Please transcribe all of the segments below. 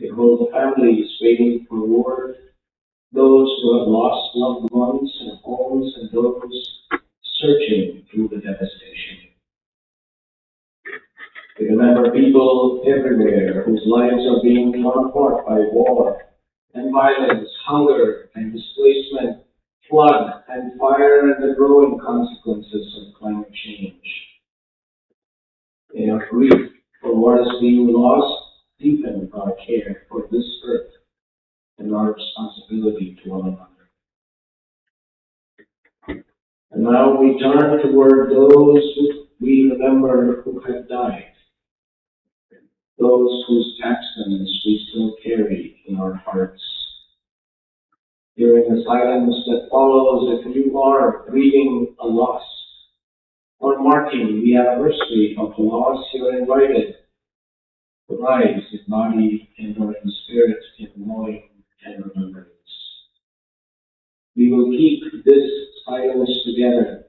The whole family is waiting for word. Those who have lost loved ones and homes, and those searching through the devastation. We remember people everywhere whose lives are being torn apart by war and violence, hunger and displacement, flood and fire, and the growing consequences of climate change. In our grief for what is being lost, deepen our care for this earth and our responsibility to one another. And now we turn toward those who we remember who have died, those whose absence we still carry in our hearts. During the silence that follows, if you are grieving a loss or marking the anniversary of the loss, you're invited to rise in body and or in spirit in mourning and remembrance. We will keep this silence together,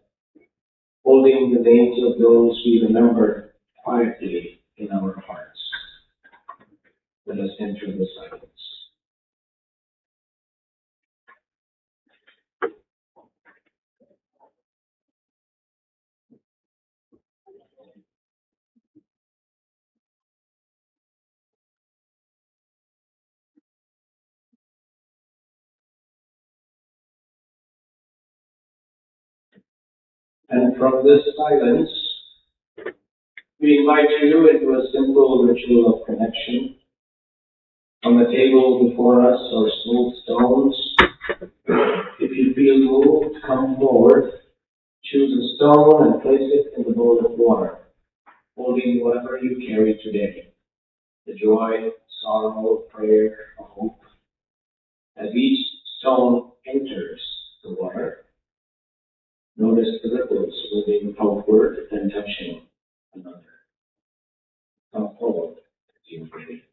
holding the names of those we remember quietly in our hearts. Let us enter the silence. And from this silence, we invite you into a simple ritual of connection. On the table before us are smooth stones. If you feel moved, come forward. Choose a stone and place it in the bowl of water, holding whatever you carry today. The joy, sorrow, prayer, or hope. As each stone enters the water, notice the ripples moving outward and touching another. Come forward as you are ready.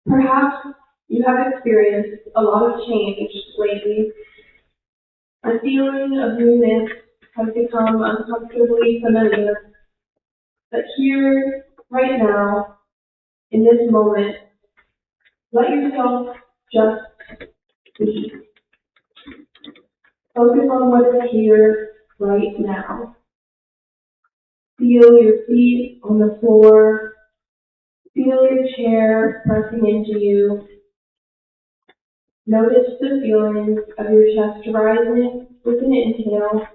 Perhaps you have experienced a lot of change lately. A feeling of newness has become uncomfortably familiar. But here, right now, in this moment, let yourself just be. Focus on what is here, right now. Feel your feet on the floor. Feel your chair pressing into you. Notice the feelings of your chest rising with an inhale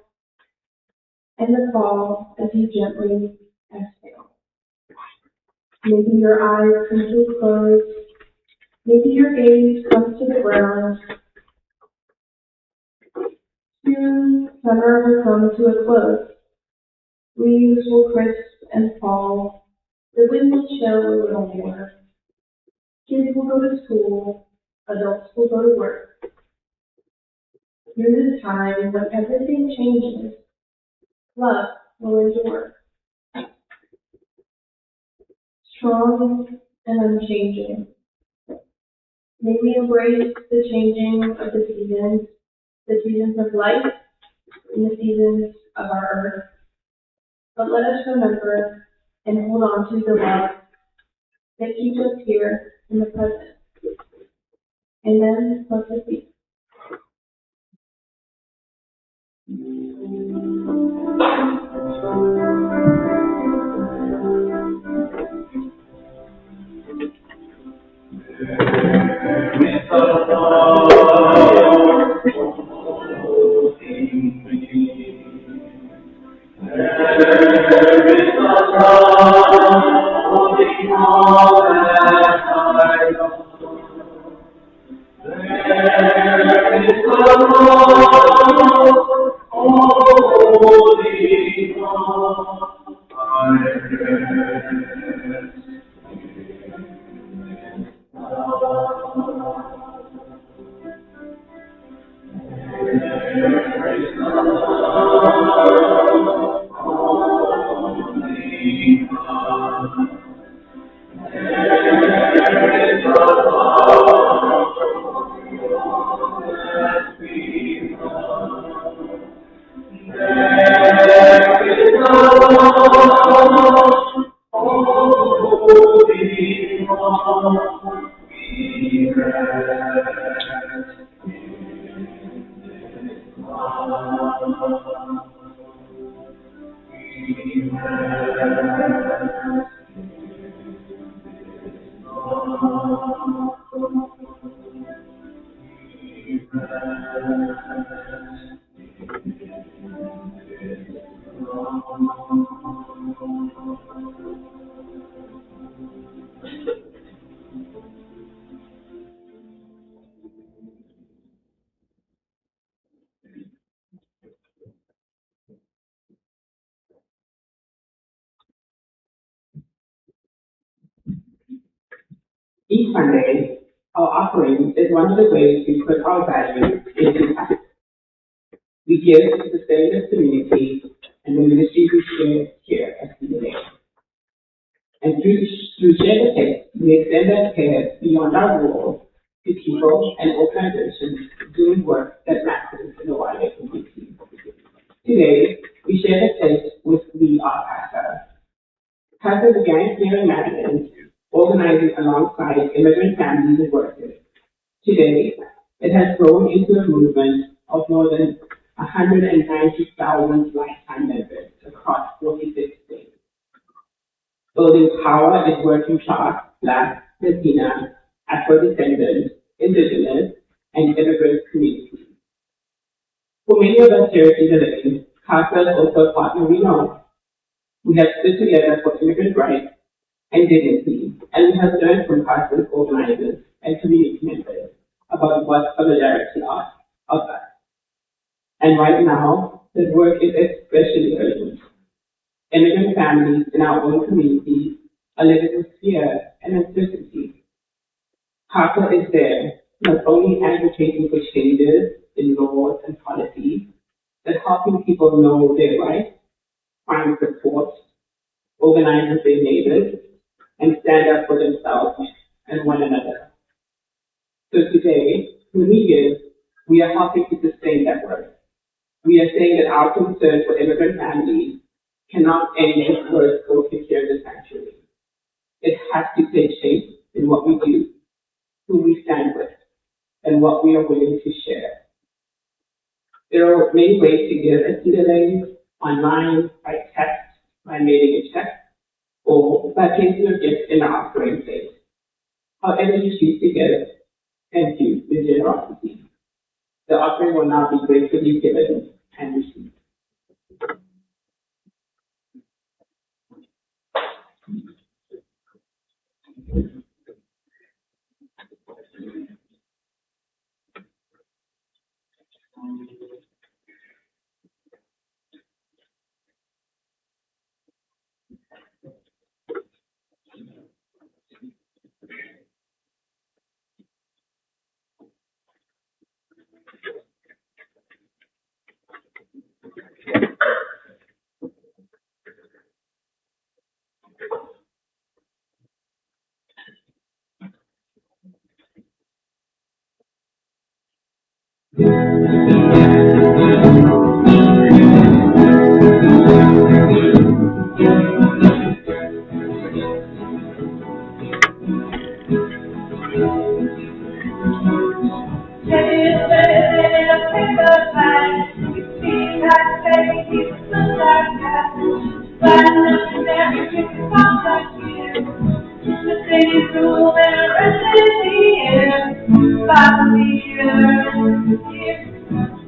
and the fall as you gently exhale. Maybe your eyes come to a close. Maybe your gaze comes to the ground. Soon, summer will come to a close. Leaves will crisp and fall. The wind will chill a little more. Kids will go to school. Adults will go to work. Through this time, when everything changes, love will endure. Strong and unchanging. May we embrace the changing of the seasons of life, and the seasons of our earth. But let us remember and hold on to the love that keeps us here in the present. Amen. Let us be. Each Sunday, our offering is one of the ways we put our values into practice. We give to the Savior's community and the ministry we share here at CNA. And through Share the Faith, we extend that care beyond our walls to people and organizations doing work that matters in the wider community. Today, we share the faith with We Are Pastor. Pastor began here in Maryland, organizing alongside immigrant families and workers. Today, it has grown into a movement of more than 190,000 lifetime members across 46 states, building power in working class, Black, Latina, Afro-descendant, Indigenous, and immigrant communities. For many of us here in the living, CASA is also a partner we know. We have stood together for immigrant rights and dignity, and we have learned from CASA's organizers and community members about what solidarity are of us. And right now, the work is especially urgent. Immigrant families in our own communities are living with fear and uncertainty. CASA is there not only advocating for changes in laws and policies, but helping people know their rights, find support, organize with their neighbors, and stand up for themselves and one another. So today, through media, we are helping to sustain that work. We are saying that our concern for immigrant families cannot end with words go take care of the sanctuary. It has to take shape in what we do, who we stand with, and what we are willing to share. There are many ways to give us CDLA: online, by text, by mailing a check, or by placing your gift in our offering plate. However you choose to give, thank you for your generosity. The offering will now be gracefully given and received.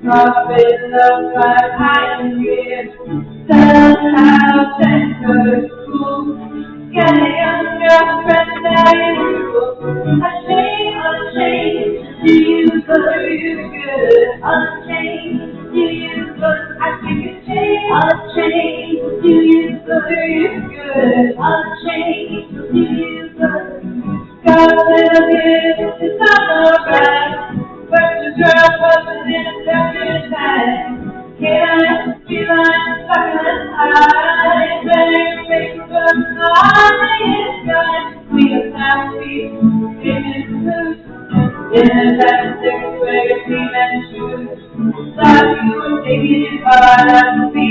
Profit of my time here, sell house and go to school, get a young girlfriend that you ashamed, do you believe good? Unchained, do you believe? I think it's shame. Unchained, do you believe good? Unchained, do you believe? God will give, it's not alright. But the girl wasn't in a second time. Can I feel like fucking high? Better make the highest guy. We are happy in his boots. In that six way of cement shoes. Thought you were taking it hard on me.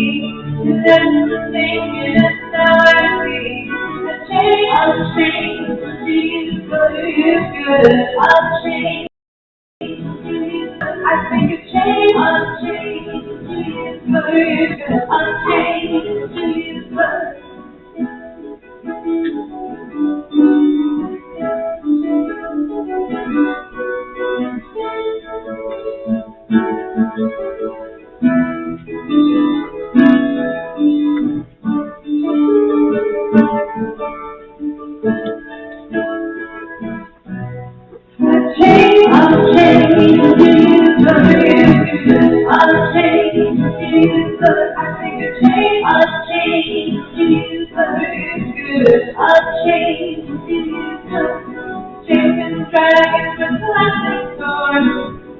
And then the thing is now I see. The change, I'll change. Jesus, but it's good. I'll change. I think it's change, unchanged, unchanged, Chasing dragons with plastic swords,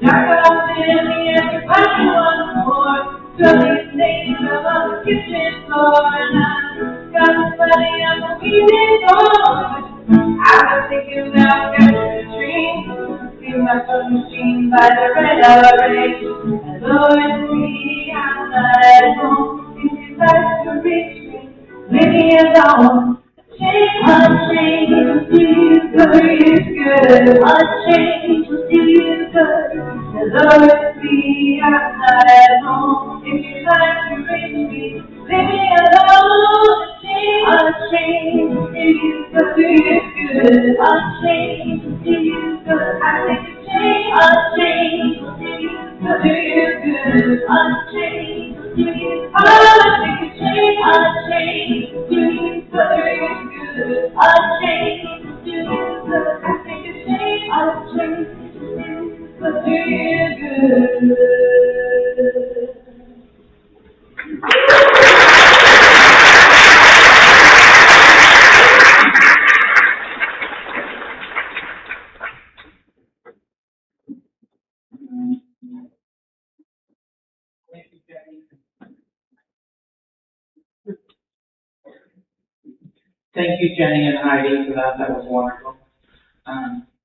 dark off in the everybody wants more. Gully stains on the kitchen floor, and I got the money on the weekend board. I was thinking about getting a dream, see my phone machine by the red orange. And Lord, me, I'm not at home. If you'd like to reach me, leave me alone. Unchained, do you good, is good. Unchained, do you good. The Lord be outside at home. If you like to reach me, leave me alone. Unchained, do you good, is good. Unchained, do you good. I think it's change. Unchained, do you good, unchained, do you? I think it's change. Unchained, do you good. Unchained, do you good? I think it's change. Unchained, do you good? Thank you, Jenny and Heidi, for that. That was wonderful.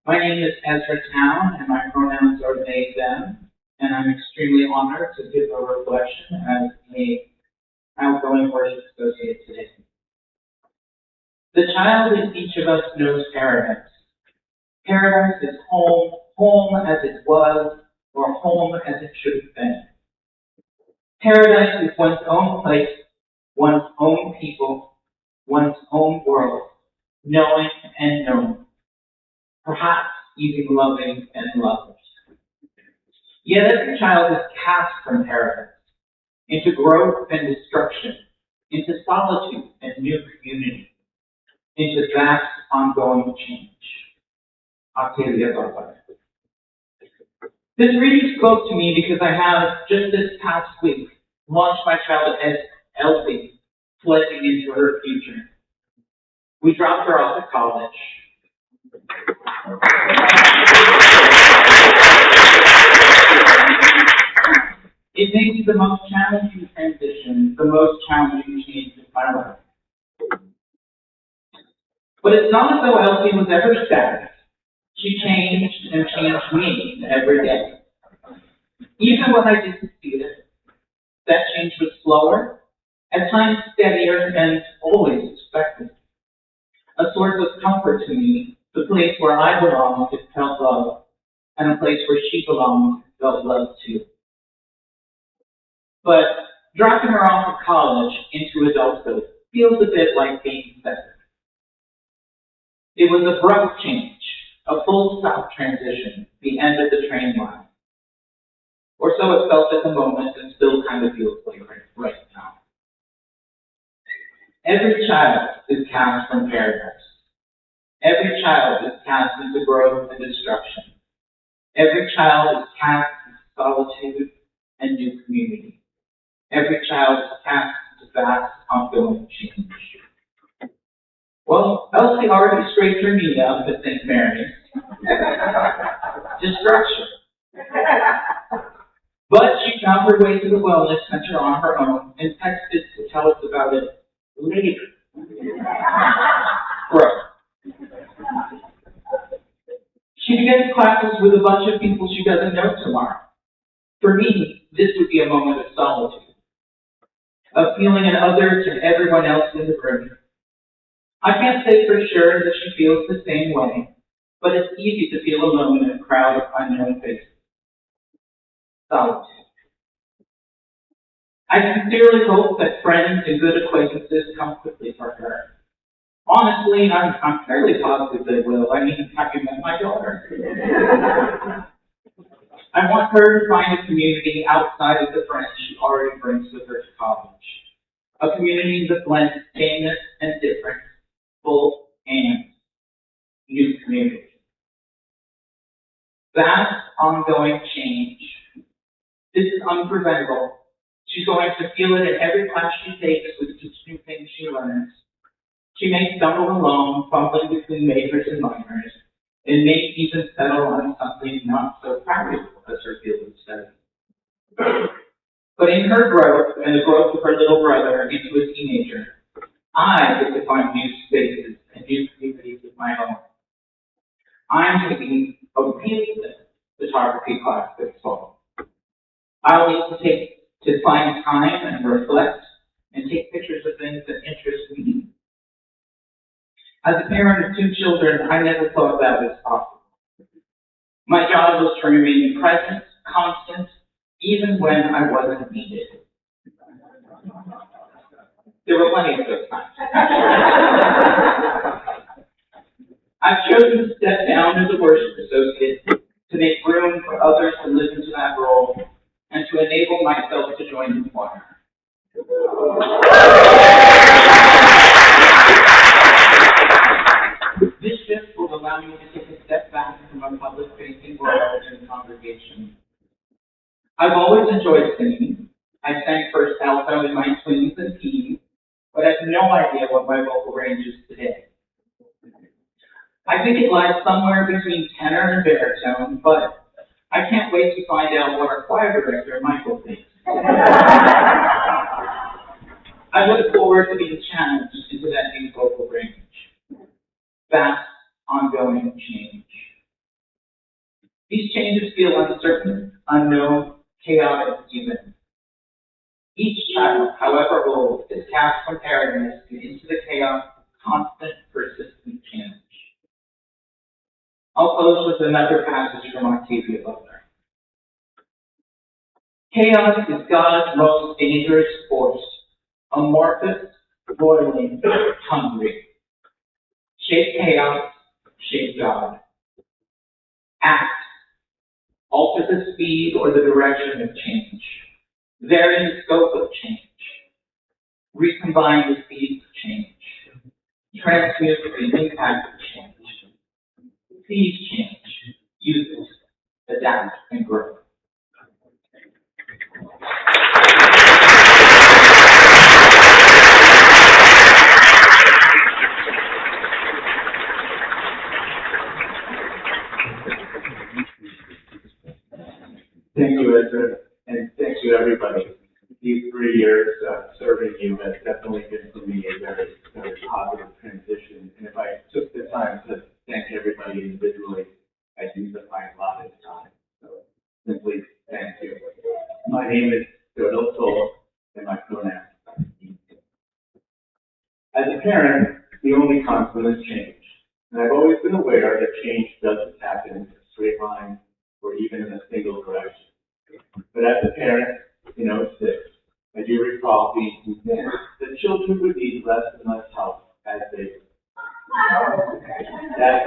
My name is Ezra Town, and my pronouns are they, them, and I'm extremely honored to give a reflection as a outgoing worship associate today. The child in each of us knows paradise. Paradise is home, home as it was, or home as it should have been. Paradise is one's own place, one's own people, one's own world, knowing and known, perhaps even loving and lovers. Yet every child is cast from paradise, into growth and destruction, into solitude and new community, into vast ongoing change. Octavia Butler. This reading spoke to me because I have, just this past week, launched my child as Elsie, pledging into her future. We dropped her off at college. It may be the most challenging transition, the most challenging change in my life. But it's not as though Elsie was ever static. She changed and changed me every day. Even when I didn't see it, that change was slower, at times steadier, and always expected. A source of comfort to me, the place where I belonged and felt love, and a place where she belonged and felt love too. But dropping her off at college into adulthood feels a bit like being severed. It was an abrupt change, a full stop transition, the end of the train line. Or so it felt at the moment, and still kind of feels like right now. Every child is cast from paradise. Every child is cast into growth and destruction. Every child is cast into solitude and new community. Every child is cast into vast, ongoing change. Well, Elsie already scraped her knee up at St. Mary's. Destruction. But she found her way to the wellness center on her own and texted to tell us about it later. Growth. She begins classes with a bunch of people she doesn't know tomorrow. For me, this would be a moment of solitude, of feeling an other to everyone else in the room. I can't say for sure that she feels the same way, but it's easy to feel alone in a crowd of unknown faces. Solitude. I sincerely hope that friends and good acquaintances come quickly for her. Honestly, I'm fairly positive they will. I mean, have you met my daughter? I want her to find a community outside of the friends she already brings with her to college. A community that blends sameness and difference, full and new community. That ongoing change. This is unpreventable. She's going to feel it in every class she takes with each new thing she learns. She may stumble along, fumbling between majors and minors, and may even settle on something not so practical as her field of study. But in her growth, and the growth of her little brother into a teenager, I get to find new spaces and new communities of my own. I'm taking a really good photography class this fall. I'll need to find time and reflect and take pictures of things that interest me. As a parent of 2 children, I never thought that was possible. My job was to remain present, constant, even when I wasn't needed. There were plenty of those times. I've chosen to step down as a worship associate to make room for others to live into that role and to enable myself to join the choir. This shift will allow me to take a step back from a public-facing role in the congregation. I've always enjoyed singing. I sang first alto in my twins and teens, but I have no idea what my vocal range is today. I think it lies somewhere between tenor and baritone, but I can't wait to find out what our choir director, Michael, thinks. I look forward to being challenged into that new vocal range. fast, ongoing change. These changes feel uncertain, unknown, chaotic even. Each child, however old, is cast from paradise and into the chaos of constant, persistent change. I'll close with another passage from Octavia Butler. Chaos is God's most dangerous force, amorphous, boiling, hungry. Shape chaos, shape God. Act. Alter the speed or the direction of change. Vary the scope of change. Recombine the seeds of change. Transmute the impact of change. Seize change. Use it. Adapt and grow. Thank you, Ezra, and thank you, everybody. These 3 years serving you has definitely been for me a very, very positive transition. And if I took the time to thank everybody individually, I'd use up my allotted time. So simply thank you. My name is Theodore Soul, and my pronouns are he. As a parent, the only constant is change. And I've always been aware that change doesn't happen in a straight line or even in a single direction. But as a parent, in 06, I do recall being convinced that children would need less and less help as they grew. That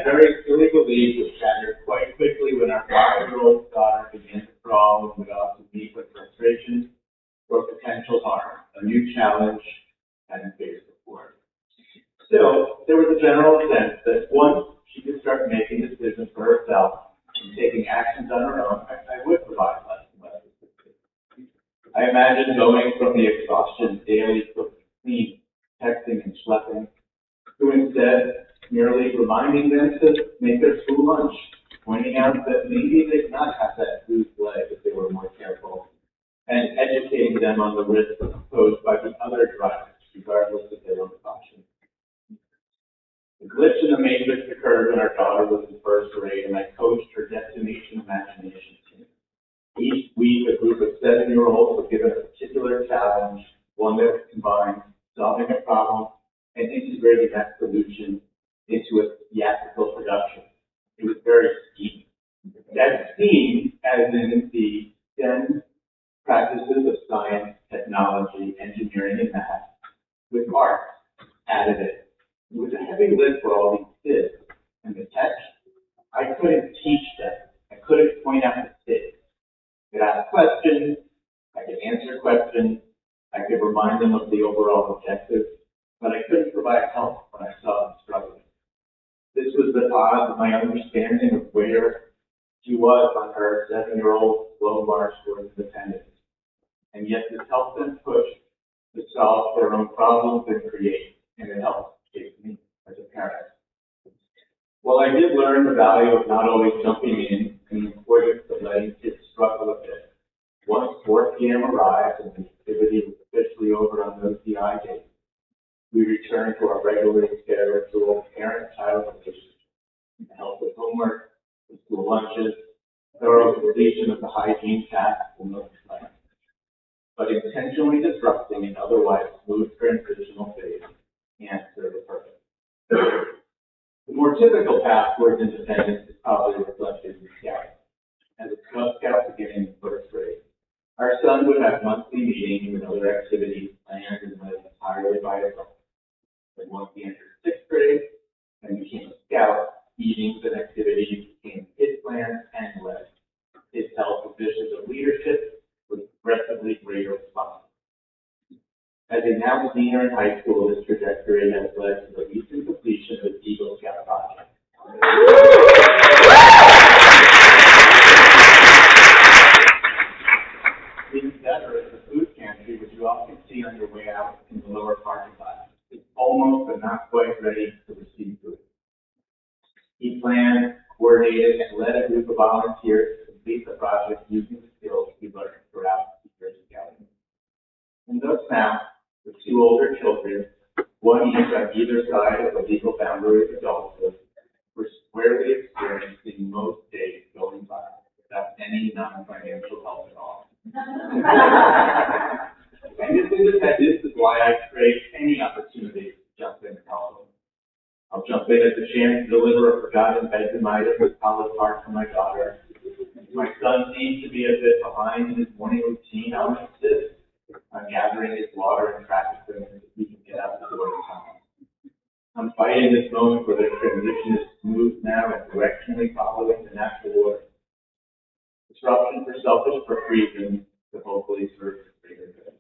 very silly belief was shattered quite quickly when our 5-year-old daughter began to crawl and would often meet with frustration or potential harm, a new challenge hadn't faced before. Still, there was a general sense that once she could start making decisions for herself and taking actions on her own, I would provide less and less assistance. I imagine going from the exhaustion daily cooking, cleaning, texting, and schlepping to instead merely reminding them to make their school lunch, pointing out that maybe they'd not have that bruised leg if they were more careful, and educating them on the risks posed by the other drivers, regardless of their own caution. The glitch in the matrix occurred when our daughter was in first grade, and I coached her destination imagination team. Each week, a group of 7-year-olds were given a particular challenge, one that would combine solving a problem and integrating that solution into a theatrical production. It was very STEAM. That STEAM, as in the STEM practices of science, technology, engineering, and math, with art added in. It was a heavy lift for all these kids, and the tech, I couldn't teach them. I couldn't point out mistakes. I could ask questions, I could answer questions, I could remind them of the overall objective, but I couldn't provide help when I saw them struggling. This was the odds of my understanding of where she was on her 7-year-old slow march towards independence. And yet this helped them push to solve their own problems and create, and it helped shape me as a parent. While I did learn the value of not always jumping in and the importance of letting kids struggle a bit, once 4 p.m. arrived and the activity was officially over on the OCI day, we returned to our regularly scheduled parent-child relationship, help with homework, with school lunches, thorough completion of the hygiene tasks and those plans, but intentionally disrupting an otherwise smooth transitional phase and serve a purpose. The more typical path towards independence is probably reflected in Scouting. As a Cub Scout beginning in first grade, our son would have monthly meetings and other activities planned and led entirely by himself. Then once he entered 6th grade and became a scout, meetings and activities became his plans and led. His self-positions of leadership with progressively greater responsibility. As a now senior in high school, this trajectory has led to the recent completion of the Eagle Scout project. Even better is the food pantry, which you often see on your way out in the lower parking lot. It's almost but not quite ready to receive food. He planned, coordinated, and led a group of volunteers to complete the project using the skills we learned throughout the years of scouting. And thus now, with 2 older children, one each on either side of the legal boundary of adulthood, were squarely experiencing most days going by without any non-financial help at all. And this independence is why I create any opportunity to jump in and help them. I'll jump in at the chance to deliver a forgotten bedroom item with College Park for my daughter. If my son seems to be a bit behind in his morning routine, I'll insist on gathering his water and traffic things so he can get out the door in time. I'm fighting this moment where the transition is smooth now and directionally following the natural order. Disruption for selfish reasons to hopefully serve the greater good.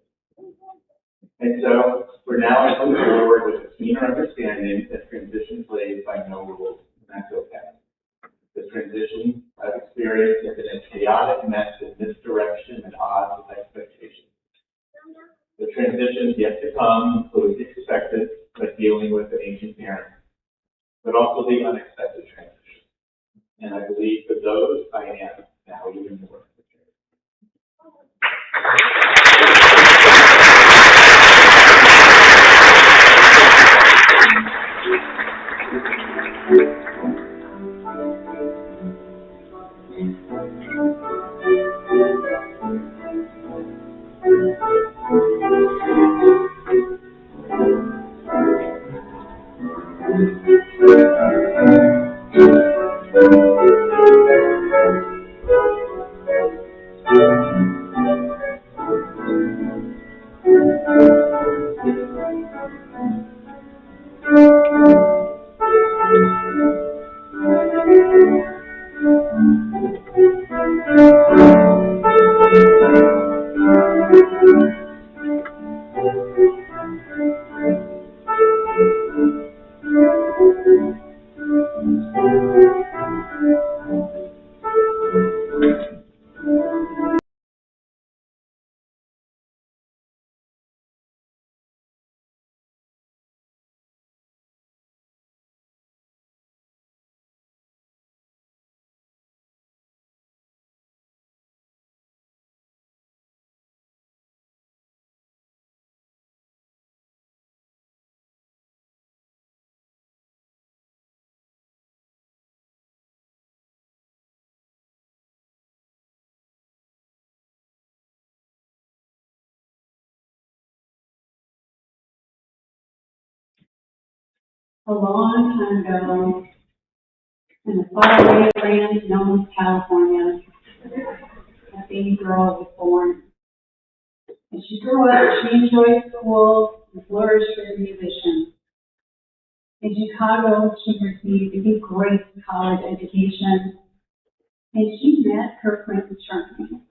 And so, for now, I move forward with a keener understanding that transition plays by no rules, and that's okay. The transition I've experienced has been a chaotic mess of misdirection and odds with expectations. The transitions yet to come include expected, but dealing with an aging parent, but also the unexpected transition. And I believe for those, I am now even more prepared. A long time ago, in the faraway land known as California, a baby girl was born. As she grew up, she enjoyed school and flourished as a musician. In Chicago, she received a great college education, and she met her Prince Charming.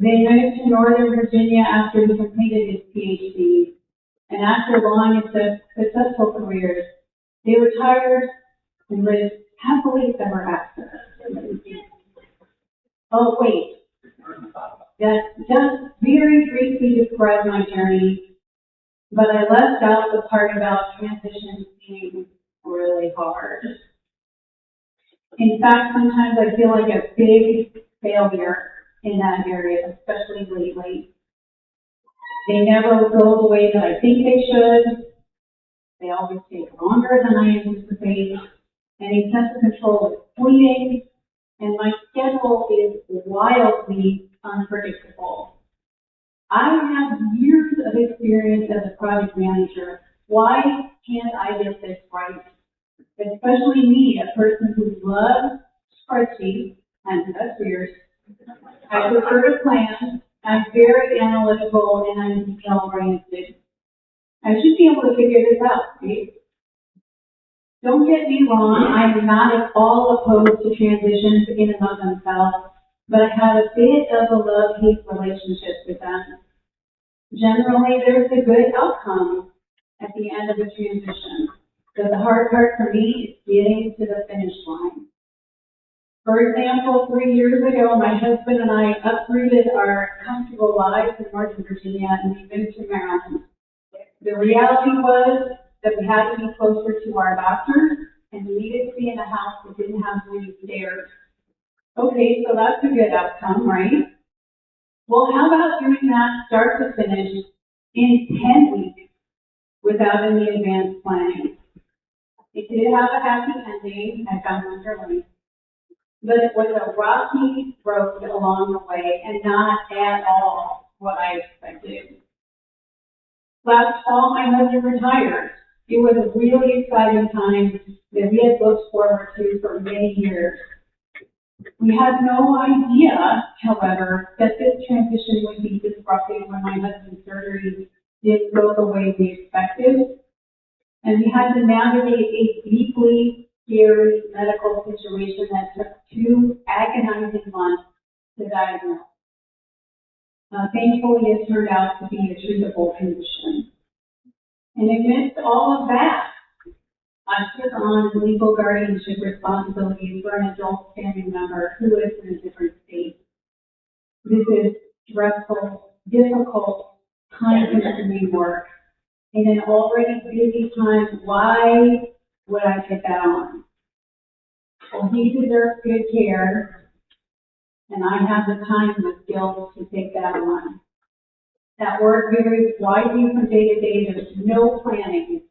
They moved to Northern Virginia after he completed his PhD. And after long and successful careers, they retired and lived happily ever after. Oh, wait. That just very briefly described my journey, but I left out the part about transitions being really hard. In fact, sometimes I feel like a big failure in that area, especially lately. They never go the way that I think they should. They always take longer than I anticipate. And a sense of control is fleeting. And my schedule is wildly unpredictable. I have years of experience as a project manager. Why can't I get this right? Especially me, a person who loves spreadsheets, and that's weird. I prefer to plan. I'm very analytical and I'm detail-oriented. I should be able to figure this out, right? Don't get me wrong, I'm not at all opposed to transitions in and of themselves, but I have a bit of a love-hate relationship with them. Generally, there's a good outcome at the end of the transition, but the hard part for me is getting to the finish line. For example, 3 years ago, my husband and I uprooted our comfortable lives in Northern Virginia and we moved to Maryland. The reality was that we had to be closer to our doctors and we needed to be in a house that didn't have many stairs. Okay, so that's a good outcome, right? Well, how about doing that start to finish in 10 weeks without any advanced planning. It did have a happy ending, I found Winter Lane, but it was a rocky road along the way and not at all what I expected. Last fall, my husband retired. It was a really exciting time that we had looked forward to for many years. We had no idea, however, that this transition would be disrupted when my husband's surgery didn't go the way we expected. And we had to navigate a deeply scary medical situation that took 2 agonizing months to diagnose. Thankfully, it turned out to be a treatable condition. And amidst all of that, I took on legal guardianship responsibilities for an adult family member who lives in a different state. This is stressful, difficult, time-consuming work. In an already busy time, why would I take that on? Well, he deserves good care, and I have the time and the skills to take that on. That work varies widely from day to day. There's no planning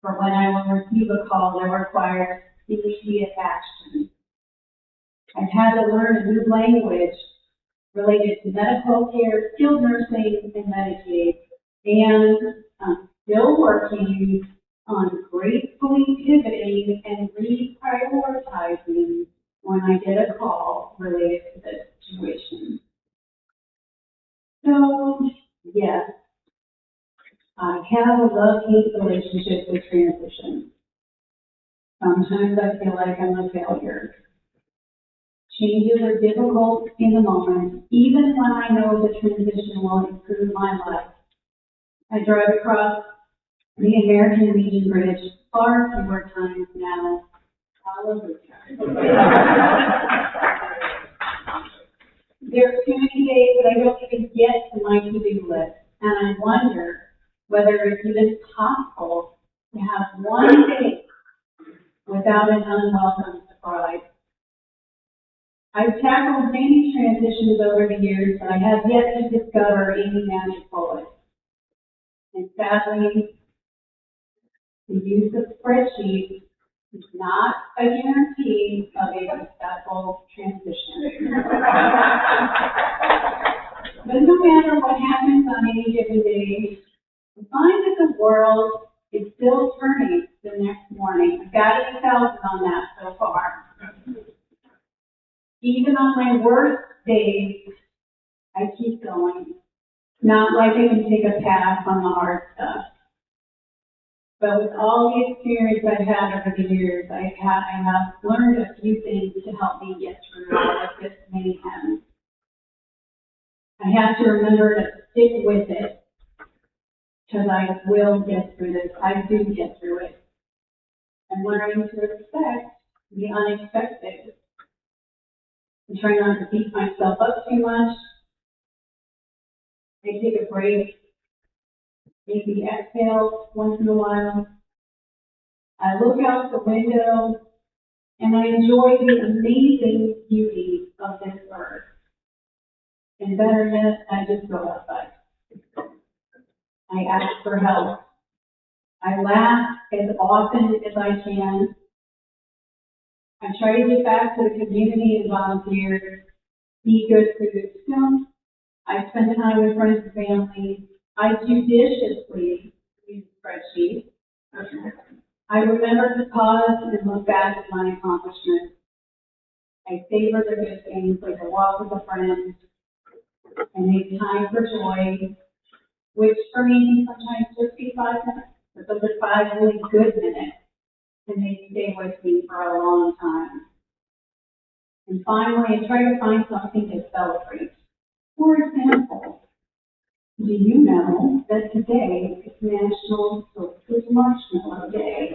for when I will receive a call that requires immediate action. I've had to learn a new language related to medical care, skilled nursing, and Medicaid, and I'm still working on gracefully pivoting and reprioritizing when I get a call related to this situation. So, yes, I have a love-hate relationship with transition. Sometimes I feel like I'm a failure. Changes are difficult in the moment, even when I know the transition will improve my life. I drive across the American Legion Bridge far fewer times now. There are too many days that I don't even get to my to-do list, and I wonder whether it's even possible to have one day without an unwelcome surprise. I've tackled many transitions over the years, but I have yet to discover any magic bullet. And sadly, the use of spreadsheets is not a guarantee of a successful transition. But no matter what happens on any given day, I find that the world is still turning the next morning. I've got 8,000 on that so far. Even on my worst days, I keep going. Not like I can take a pass on the hard stuff. But with all the experience I've had over the years, I have learned a few things to help me get through all of this mayhem. I have to remember to stick with it, because I will get through this. I do get through it. I'm learning to expect the unexpected. I'm trying not to beat myself up too much. I take a break, maybe exhale once in a while. I look out the window and I enjoy the amazing beauty of this earth. And better yet, I just go outside. I ask for help. I laugh as often as I can. I try to get back to the community and volunteer, be good citizens. I spend time with friends and family. I judiciously use spreadsheets. I remember to pause and look back at my accomplishments. I savor the good things like a walk with a friend and make time for joy, which for me can sometimes just be 5 minutes, but those are 5 really good minutes, and they stay with me for a long time. And finally, I try to find something to celebrate. For example, do you know that today is National Toasted Marshmallow Day?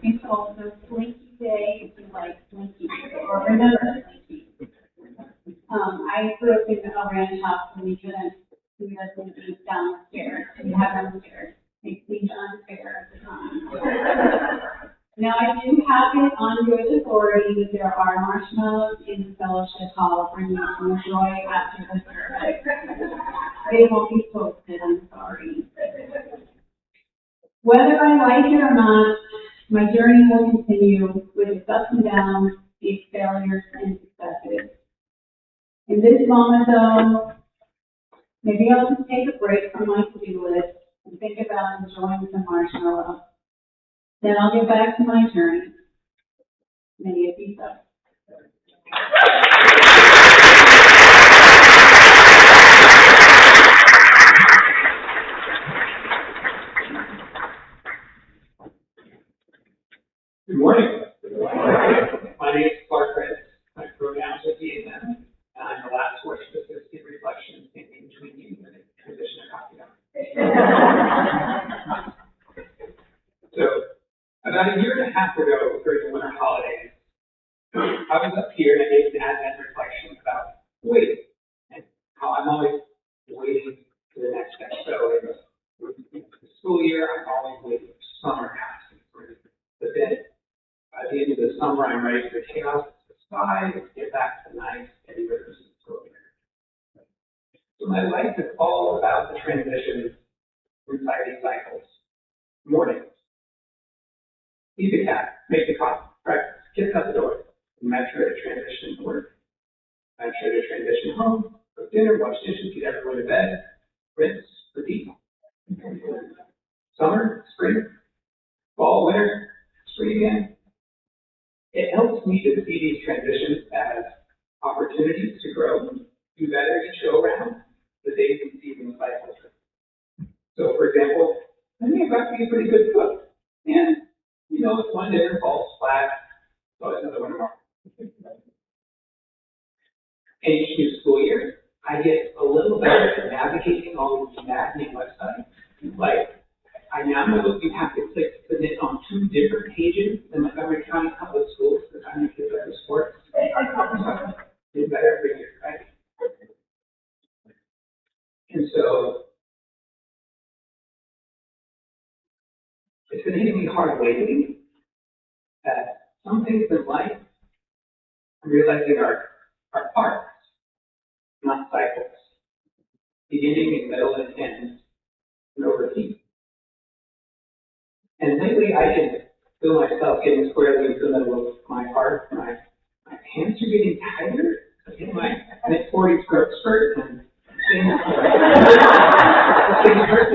It's also Slinky Day if you like Slinky, or remember Slinky. I grew up in a ranch house and we couldn't do the Slinkies down the stairs. We had them upstairs. It seemed unfair at the time. Now, I do have it on good authority that there are marshmallows in the fellowship hall for you to enjoy after the service. they won't be posted, I'm sorry. Whether I like it or not, my journey will continue with its ups and downs, its failures and successes. In this moment though, maybe I'll just take a break from my to-do list and think about enjoying some marshmallow. Then I'll get back to my journey. Many of you so. Good morning. My name is Clark Ritz. My pronouns are he and them, and I'm the last worship assistant reflection in between you and the transition of copy. So, about a year and a half ago, during the winter holidays, I was up here and I gave an Advent reflection about waiting and how I'm always waiting for the next step. So, in the school year, I'm always waiting for summer now. But then, by the end of the summer, I'm ready for chaos to subside, get back to nice, steady rhythms of school year. So my life is all about the transitions inside these cycles. Mornings. Feed the cat, make the coffee, breakfast, kids out the door, metro to transition to work, metro to transition home, cook dinner, wash dishes, get everyone to bed, rinse, repeat. Summer, spring, fall, winter, spring again. It helps me to see these transitions as opportunities to grow, do better each go around, the days and seasons cycle. So, for example, I think I've got to be a pretty good cook. And, you know, if one dinner falls flat, so it's another one tomorrow. And each new school year, I get a little better at navigating all these maddening websites. Like, I now know you have to click submit on 2 different pages in Montgomery County Public Schools for the time you kids are in sports. It's better every year, right? And so, it's been hitting me hard lately that some things in life, I'm realizing are arcs, not cycles. Beginning, middle, and end, no repeat. And lately, I can feel myself getting squarely into the middle of my heart. My hands are getting tighter. I get my mid-40s growth spurt, and things hurt.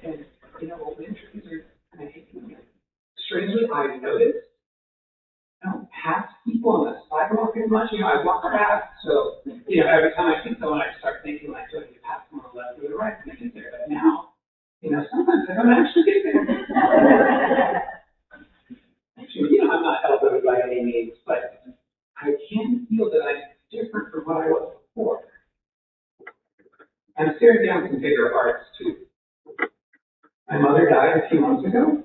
And, you know, injuries are kind of hitting me. Strangely, I've noticed I don't pass people on the sidewalk as much. You know, I walk fast, so, you know, every time I see someone, I start thinking, like, do I need to pass them on the left or the right when I get there? But now, you know, sometimes I don't actually get there. Actually, you know, I'm not elbowed by any means, but I can feel that I'm different from what I was before. I'm staring down some bigger arcs, too. My mother died a few months ago.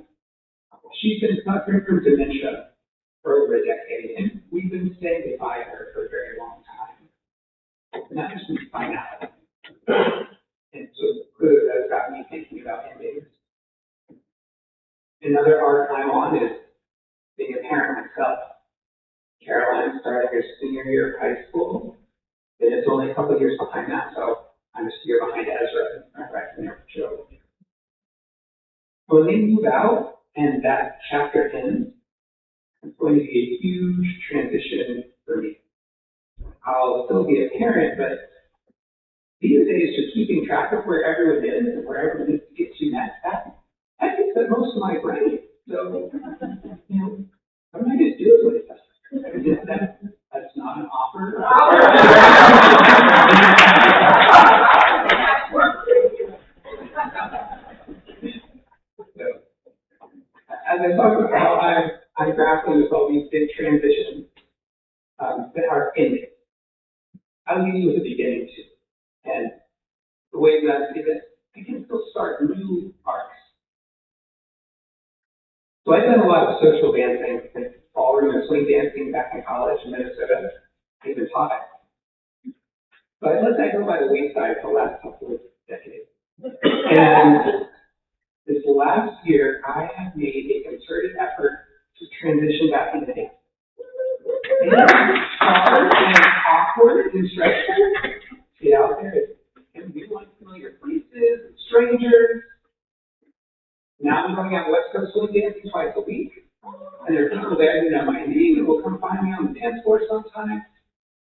She's been suffering from dementia for over a decade, and we've been saying goodbye to her for a very long time. And that just means finality. And so clearly that's got me thinking about endings. Another arc I'm on is being a parent myself. Caroline started her senior year of high school, and it's only a couple of years behind that, so I'm just a year behind Ezra, and right from there for Joe. When they move out and that chapter ends, it's going to be a huge transition for me. I'll still be a parent, but these days, just keeping track of where everyone is and where everyone needs to get to next, that takes up most of my brain. So, you know, what am I going to do with it? That's not an offer. So, as I talk about how I'm grappling with all these big transitions that are ending, I'll leave you with the beginning too. And the way that I see this, I can still start new arcs. So I've done a lot of social dancing, like ballroom and swing dancing back in college in Minnesota. I even taught it. But I let that go by the wayside for the last couple of decades. And this last year, I have made a concerted effort to transition back into dance. And it's hard and awkward and stressful. Get out there and new unfamiliar places and strangers. Now I'm going out West Coast swing dancing twice a week, and there are people there who know my name who will come find me on the dance floor sometimes.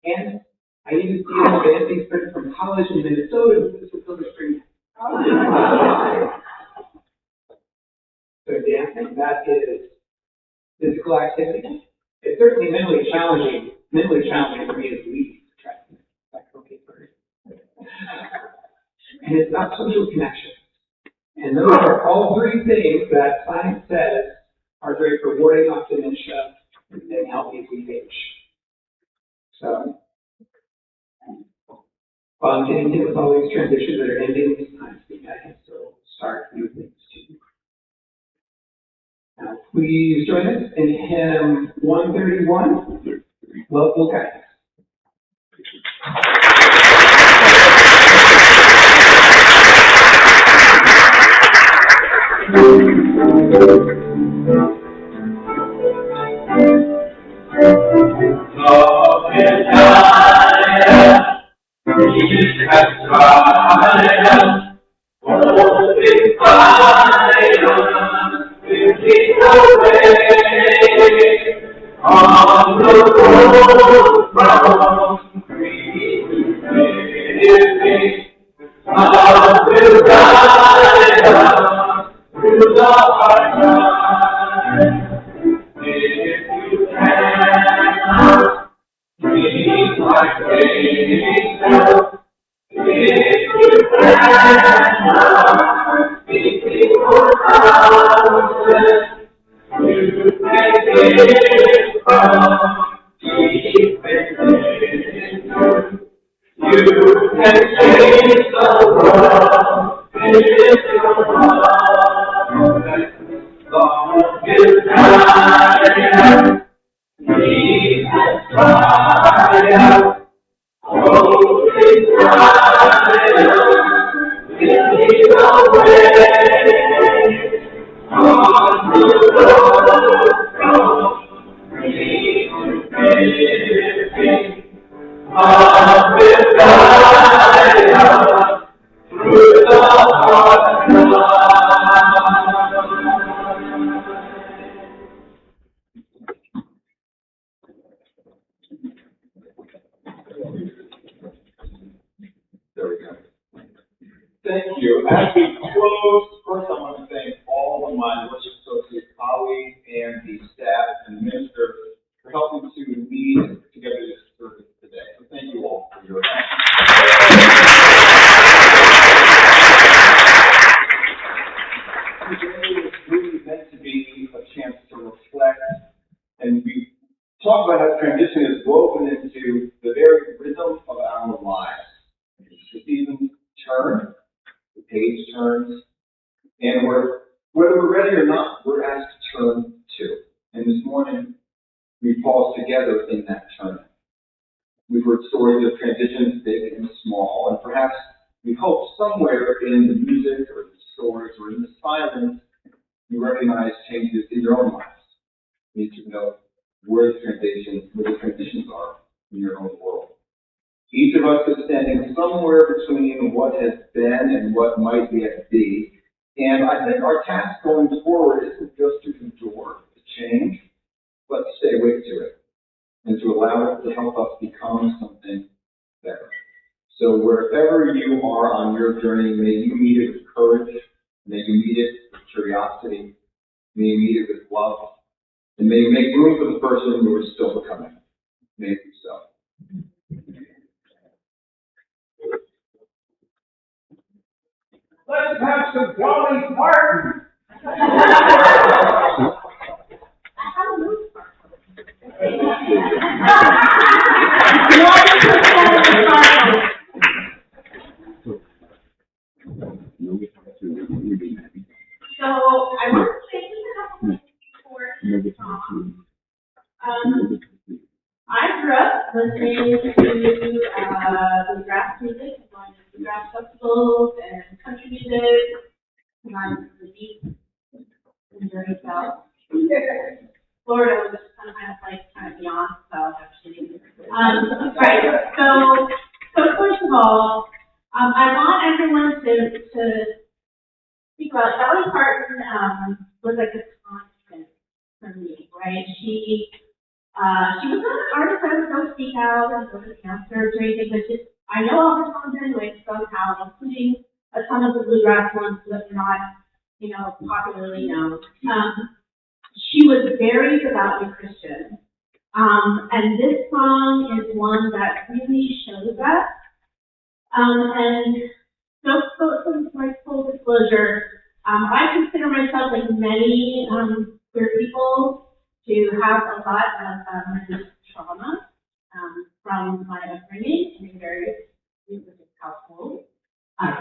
And I even see a dancing friend from college in Minnesota who lives in Silver Spring. So dancing, that is physical activity. It's certainly mentally challenging for me as lead. Like, okay, first. And it's about social connections. And those are all three things that science says are very rewarding off dementia and healthy as we age. So, while I'm getting hit with all these transitions that are ending this time, I can still start new things too. Now, please join us in hymn 131, Love Will Guide Us. Love will guide us, He has tried us, oh, beside us, will lead the way, on the road from grief to living. Love will guide us through the hard times. If you cannot be like angels, if you cannot be before houses, you can give from deep within. You can change the world with your love. God will guide us. He has tried us. Holy guide us. Will lead the way. On the road from free to living. God will guide us through the hard times. There we go. Thank you. As we close, first I want to thank all of my worship associate colleagues and the staff and ministers for helping to lead and put together this service today. So thank you all for your help. Today is really meant to be a chance to reflect, and we talk about how transition is woven into the very rhythm of our lives. The seasons turn, the page turns, and whether we're ready or not, we're asked to turn too. And this morning, we pause together in that turning. We've heard stories of transitions big and small, and perhaps we hope somewhere in the music or the stories or in the silence, you recognize changes in your own lives. You need to know where the transitions are in your own world. Each of us is standing somewhere between what has been and what might yet be. And I think our task going forward isn't just to endure the change, but to stay awake to it and to allow it to help us become something better. So wherever you are on your journey, may you meet it with courage, may you meet it with curiosity, may you meet it with love, and may you make room for the person who is still becoming. May it be so. Let's have some Dolly Parton. So I want to say just a couple things before. I grew up listening to bluegrass music, going to bluegrass festivals and country music. And I'm the deep journey south. Florida was just kind of beyond south, actually. Right. So first of all, I want was like a constant for me, right? She was not an artist. I would not speak out and go to cancer or anything, but just, I know all the songs anyway, somehow, including a ton of the bluegrass ones that are not, popularly known. She was very devoutly Christian. And this song is one that really shows that. And so my full disclosure, I consider myself, like many queer people, to have a lot of religious trauma from my upbringing in a very religious household.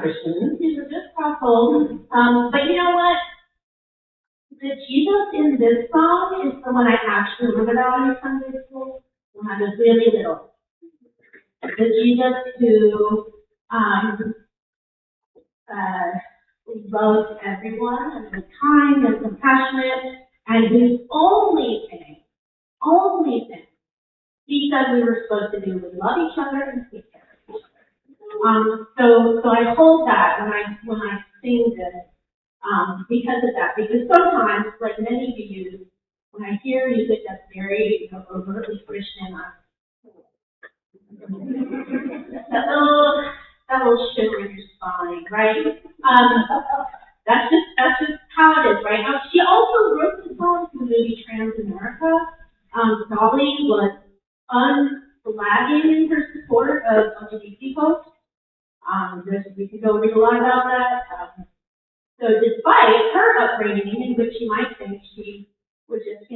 Christian religious household. But you know what? The Jesus in this song is the one I actually learned about in Sunday school when I was really little. The Jesus who loves everyone and is kind and compassionate, and whose only thing he said we were supposed to do was love each other and take care of each other. So I hold that when I sing this, because of that. Because sometimes, like many of you, when I hear music that's very overtly Christian, that little shiver in your spine, right? That's just how it is, right? Now, she also wrote the song for the movie Transamerica. Dolly was unflagging in her support of LGBT folks. We could go read a lot about that. So despite her upbringing, in which you might think she would just,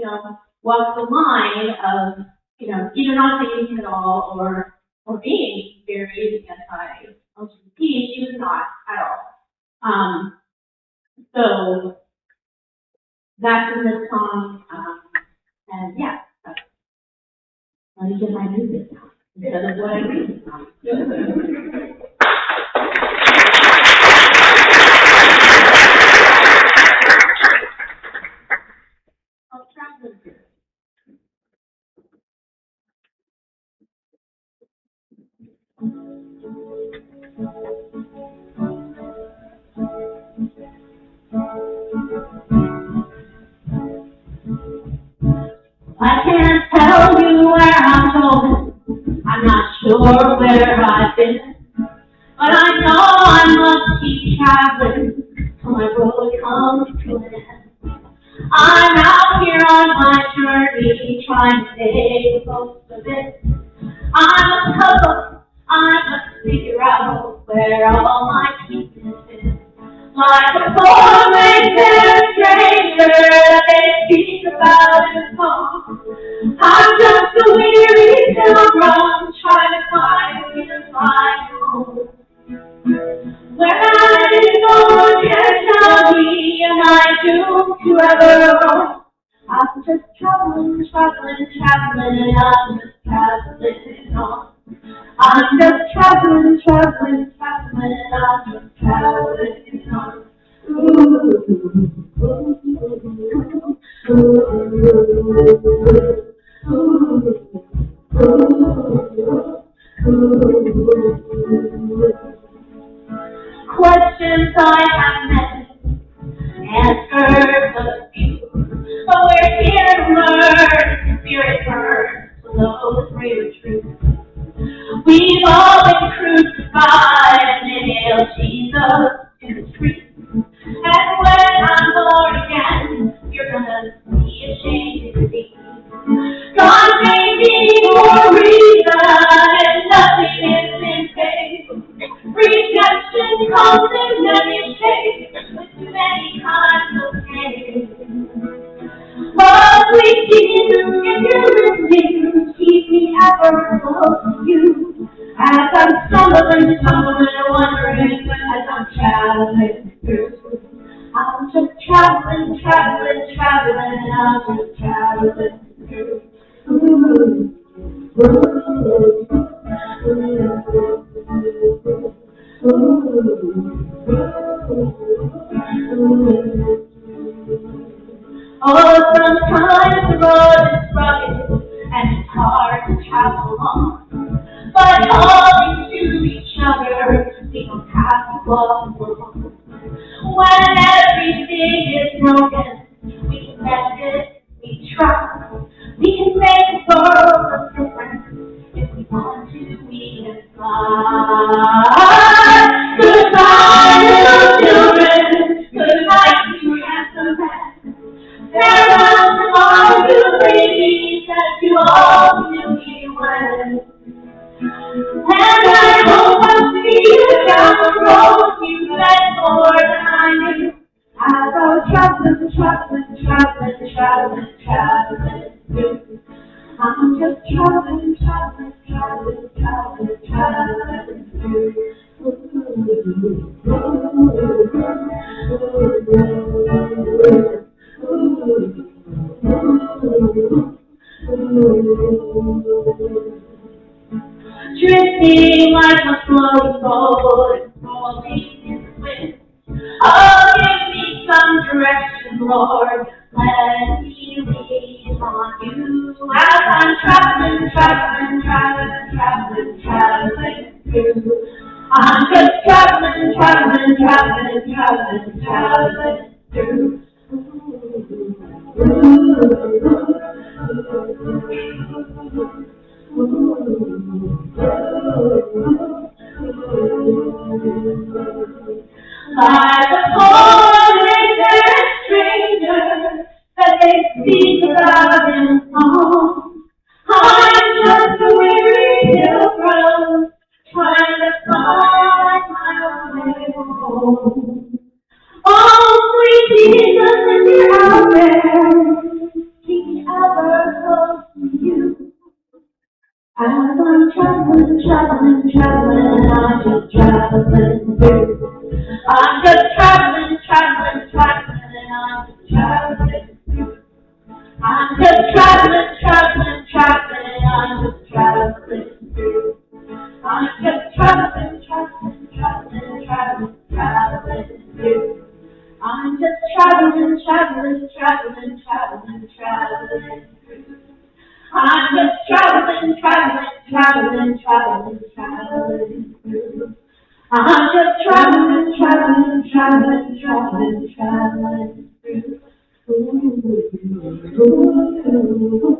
walk the line of, either not saying anything at all or being very anti-LGBT, she was not at all. So that's in this song, and yeah, let me get my music now instead of what I read. I'll try this here. I can't tell you where I'm going. I'm not sure where I've been. But I know I must keep traveling till my road comes to an end. I'm out here on my journey trying to stay close to this. I'm a puzzle. I must figure out where all my pieces fit. Like a poor-man's stranger they speak about in song. I'm just a weary pilgrim trying to find me to find home. Where I go can tell me, am I doomed to ever roam? I'm just traveling, and I'm just traveling on. I'm just traveling, and I'm just traveling on. Questions I have met, answers a few, but we're here to learn, spirit burns, to know the greater truth. We've all been crucified and nailed Jesus to the tree. And when I'm born again, you're gonna be ashamed to see. God made me for a reason, and nothing is in vain. Rejection comes in many shapes, with many kinds of pain. Oh, sweet Jesus, if you're listening, keep me ever close to you. As I'm stumbling, wondering, as I'm traveling through. I'm just traveling, I'm just traveling through. Oh, sometimes the road is rugged and it's hard to travel on. But holding to each other, we don't have to walk alone. When everything is broken traveling, traveling, traveling, traveling, traveling through. I'm just traveling, traveling, traveling, traveling, traveling through. Drifting like a floating boat, falling in the wind. Oh, give me some direction, Lord. Let me lean on you as I'm traveling, traveling, traveling, traveling, traveling through. I'm just traveling, traveling, traveling, traveling, traveling through. Like a foreign stranger that they speak about in song. I'm just a weary pilgrim trying to find my way home. Oh, sweet Jesus, if you're out there, keep me ever close to you. As I'm traveling, traveling, traveling, I'm just traveling through. I'm just traveling, traveling, traveling, I'm just traveling through. I'm just traveling, traveling, traveling, I'm just traveling through. I'm just traveling, traveling, traveling, traveling, traveling through. I'm just traveling, traveling, traveling, traveling, traveling through. I'm just traveling, traveling, traveling, traveling, traveling through. I'm just traveling, traveling, traveling, traveling, traveling through. Ooh, ooh, ooh.